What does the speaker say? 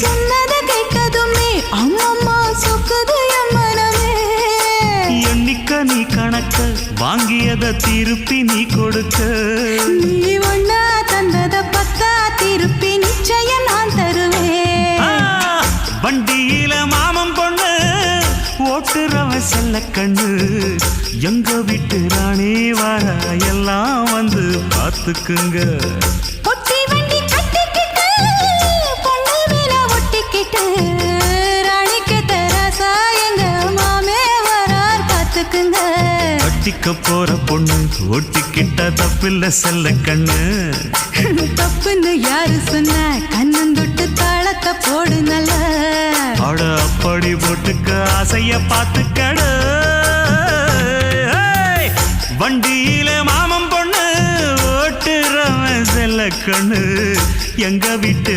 சொன்னத கேட்டதுமே அம்மம்மா சொக்குது என் மனமே. எண்ணிக்க நீ கணக்க வாங்கியத திருப்பி நீ கொடுக்க. நீ ஒன்னா தந்தத பத்தா திருப்பி நிச்சயம் நான் தருவேன். வண்டியில மாமன் பொண்ணு ஓட்டுறவன் செல்ல கண்ணு. எங்க வீட்டு ராணி வர எல்லாம் வந்து பார்த்துக்குங்க. பொட்டி வண்டி கட்டிக்கிட்டு பொண்ணு மேல ஒட்டிக்கிட்டு ராணிக்கு தராசா எங்க மாமே வரார் பார்த்துக்குங்க. கட்டிக்க போற பொண்ணு ஒட்டிக்கிட்ட தப்பில்ல செல்ல கண்ணு. தப்புன்னு யாரு சொன்ன கண்ணந்தொட்டு தாளத்தை போடு நல்ல. அட அப்படி போட்டுக்க ஆசைய பார்த்துக்கடு. வண்டியில மாமன் பொண்ணு ஓட்டுறவன் செல்ல கண்ணு. எங்க வீட்டு